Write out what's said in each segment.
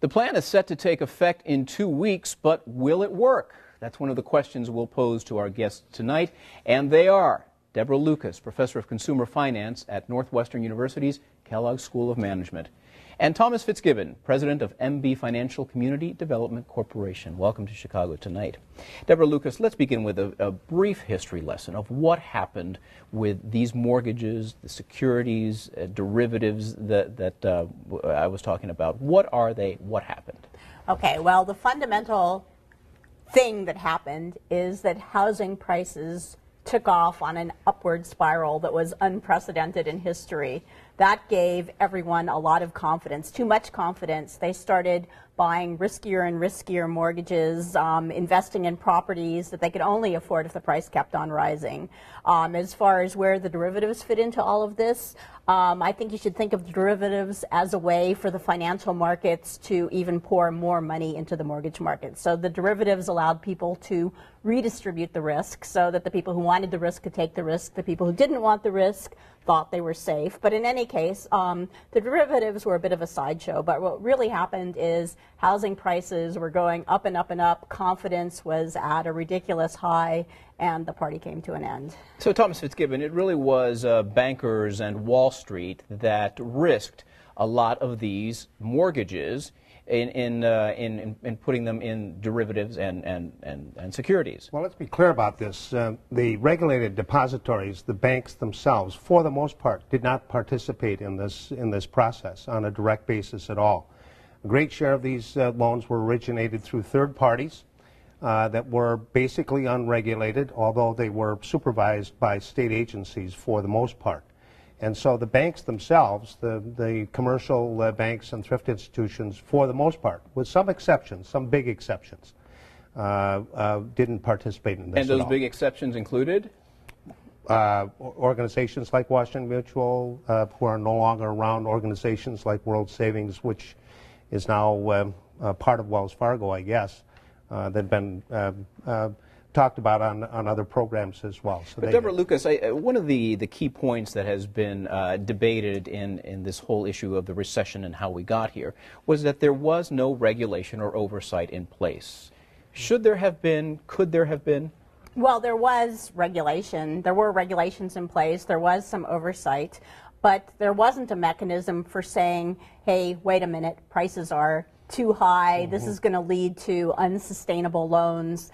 The plan is set to take effect in 2 weeks, but will it work? That's one of the questions we'll pose to our guests tonight, and they are Deborah Lucas, Professor of Consumer Finance at Northwestern University's Kellogg School of Management, and Thomas Fitzgibbon, President of MB Financial Community Development Corporation. Welcome to Chicago tonight. Deborah Lucas, let's begin with a brief history lesson of what happened with these mortgages, the securities, derivatives that I was talking about. What are they? What happened? Okay, well, the fundamental thing that happened is that housing prices took off on an upward spiral that was unprecedented in history. That gave everyone a lot of confidence, too much confidence. They started buying riskier and riskier mortgages, investing in properties that they could only afford if the price kept on rising. As far as where the derivatives fit into all of this, I think you should think of derivatives as a way for the financial markets to even pour more money into the mortgage market. So the derivatives allowed people to redistribute the risk so that the people who wanted the risk could take the risk. The people who didn't want the risk thought they were safe. But in any case, the derivatives were a bit of a sideshow. But what really happened is housing prices were going up and up and up. Confidence was at a ridiculous high, and the party came to an end. So, Thomas Fitzgibbon, it really was bankers and Wall Street that risked a lot of these mortgages in putting them in derivatives and securities. Well, let's be clear about this. The regulated depositories, the banks themselves, for the most part, did not participate in this process on a direct basis at all. A great share of these loans were originated through third parties that were basically unregulated, although they were supervised by state agencies for the most part. And so the banks themselves, the commercial banks and thrift institutions, for the most part, with some exceptions, some big exceptions, didn't participate in this And those big exceptions included? Organizations like Washington Mutual, who are no longer around, organizations like World Savings, which is now part of Wells Fargo, I guess, that have been talked about on other programs as well. So but Deborah Lucas, one of the key points that has been debated in this whole issue of the recession and how we got here was that there was no regulation or oversight in place. Should there have been? Could there have been? Well, there was regulation. There were regulations in place. There was some oversight. But there wasn't a mechanism for saying, hey, wait a minute, prices are too high, this is going to lead to unsustainable loans,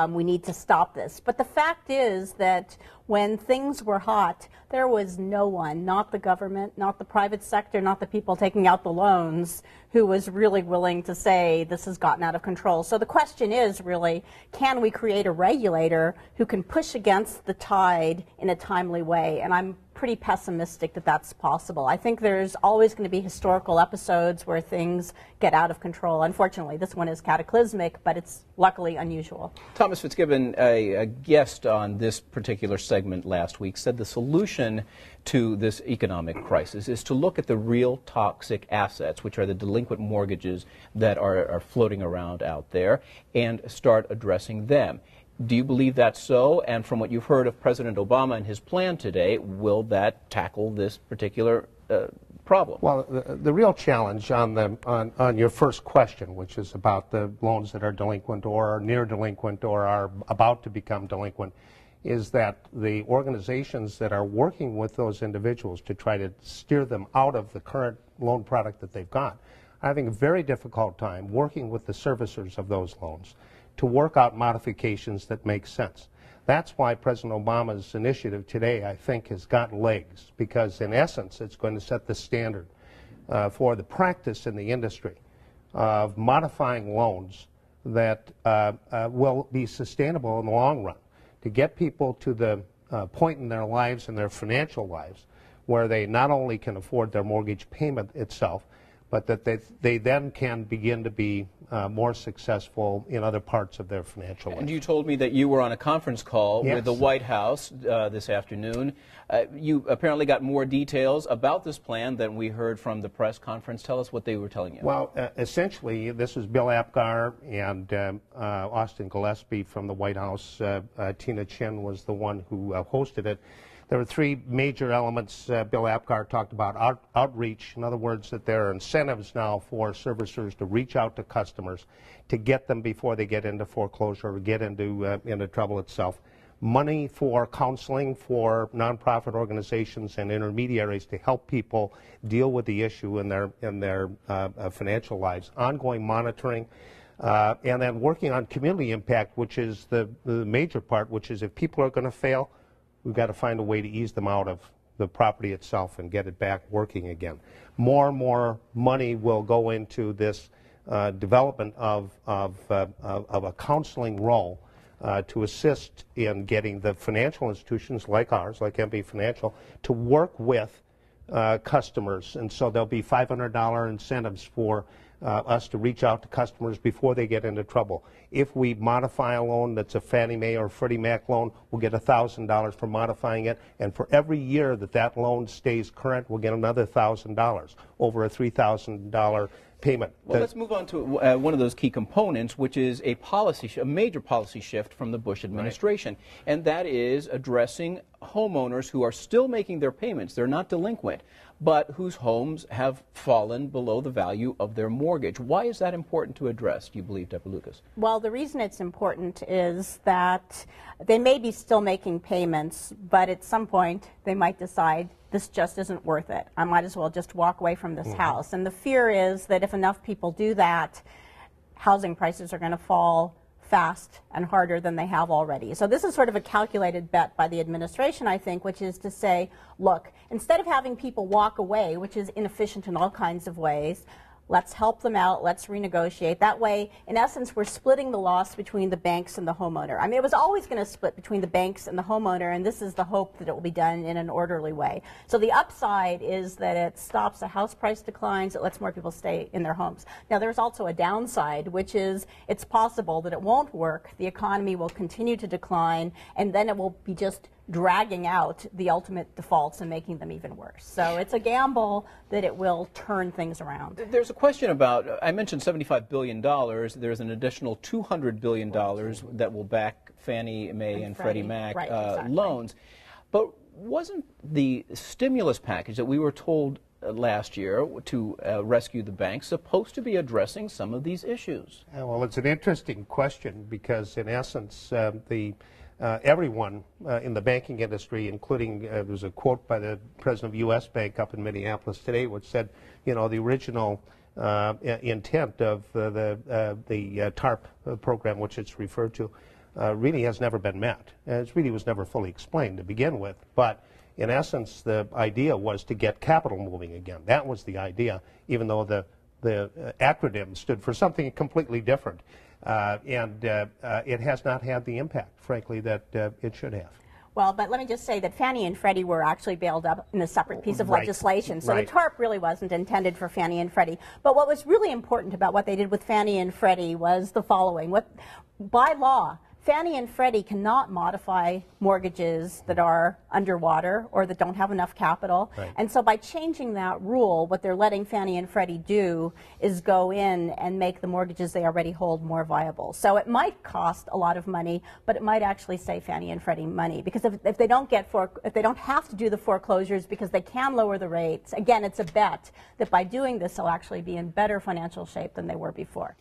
we need to stop this. But the fact is that when things were hot, there was no one, not the government, not the private sector, not the people taking out the loans, who was really willing to say this has gotten out of control. So the question is really, can we create a regulator who can push against the tide in a timely way? And I'm pretty pessimistic that that's possible. I think there's always going to be historical episodes where things get out of control. Unfortunately, this one is cataclysmic, but it's luckily unusual. Thomas Fitzgibbon, a guest on this particular segment last week, said the solution to this economic crisis is to look at the real toxic assets, which are the delinquent mortgages that are floating around out there, and start addressing them. Do you believe that's so? And from what you've heard of President Obama and his plan today, will that tackle this particular problem? Well, the real challenge on your first question, which is about the loans that are delinquent or are near delinquent or are about to become delinquent, is that the organizations that are working with those individuals to try to steer them out of the current loan product that they've got are having a very difficult time working with the servicers of those loans to work out modifications that make sense. That's why President Obama's initiative today, I think, has got legs, because in essence it's going to set the standard for the practice in the industry of modifying loans that will be sustainable in the long run, to get people to the point in their lives and their financial lives where they not only can afford their mortgage payment itself, but that they then can begin to be more successful in other parts of their financial life. And you told me that you were on a conference call Yes. with the White House this afternoon. You apparently got more details about this plan than we heard from the press conference. Tell us what they were telling you. Well, essentially, this is Bill Apgar and Austin Gillespie from the White House. Tina Chin was the one who hosted it. There are three major elements Bill Apgar talked about. Outreach, in other words, that there are incentives now for servicers to reach out to customers to get them before they get into foreclosure or get into trouble itself. Money for counseling for nonprofit organizations and intermediaries to help people deal with the issue in their financial lives. Ongoing monitoring. And then working on community impact, which is the major part, which is if people are going to fail, we've got to find a way to ease them out of the property itself and get it back working again. More and more money will go into this development of a counseling role to assist in getting the financial institutions like ours, like MB Financial, to work with customers. And so there'll be $500 incentives for us to reach out to customers before they get into trouble. If we modify a loan that's a Fannie Mae or Freddie Mac loan, we'll get $1,000 for modifying it, and for every year that that loan stays current, we'll get another $1,000, over a $3,000 payment. Well, let's move on to one of those key components, which is a major policy shift from the Bush administration, right. And that is addressing homeowners who are still making their payments. They're not delinquent, but whose homes have fallen below the value of their mortgage. Why is that important to address, do you believe, Deborah Lucas? Well, the reason it's important is that they may be still making payments, but at some point they might decide this just isn't worth it. I might as well just walk away from this house. And the fear is that if enough people do that, housing prices are going to fall fast and harder than they have already. So this is sort of a calculated bet by the administration, I think, which is to say, look, instead of having people walk away, which is inefficient in all kinds of ways, let's help them out, let's renegotiate. That way, in essence, we're splitting the loss between the banks and the homeowner. I mean, it was always going to split between the banks and the homeowner, and this is the hope that it will be done in an orderly way. So the upside is that it stops the house price declines, it lets more people stay in their homes. Now, there's also a downside, which is it's possible that it won't work, the economy will continue to decline, and then it will be just dragging out the ultimate defaults and making them even worse. So it's a gamble that it will turn things around. There's a question about, I mentioned $75 billion. There's an additional $200 billion that will back Fannie Mae and Freddie Mac right, exactly. loans. But wasn't the stimulus package that we were told last year to rescue the banks supposed to be addressing some of these issues? Well, it's an interesting question because, in essence, everyone in the banking industry, including, there's a quote by the president of U.S. Bank up in Minneapolis today, which said, you know, the original intent of the TARP program, which it's referred to, really has never been met. It really was never fully explained to begin with. But in essence, the idea was to get capital moving again. That was the idea, even though the acronym stood for something completely different. It has not had the impact, frankly, that it should have. Well, but let me just say that Fannie and Freddie were actually bailed up in a separate piece of right. legislation. So right. the TARP really wasn't intended for Fannie and Freddie. But what was really important about what they did with Fannie and Freddie was the following. By law, Fannie and Freddie cannot modify mortgages that are underwater or that don't have enough capital. Right. And so by changing that rule, what they're letting Fannie and Freddie do is go in and make the mortgages they already hold more viable. So it might cost a lot of money, but it might actually save Fannie and Freddie money, because if they don't if they don't have to do the foreclosures because they can lower the rates, again, it's a bet that by doing this they'll actually be in better financial shape than they were before.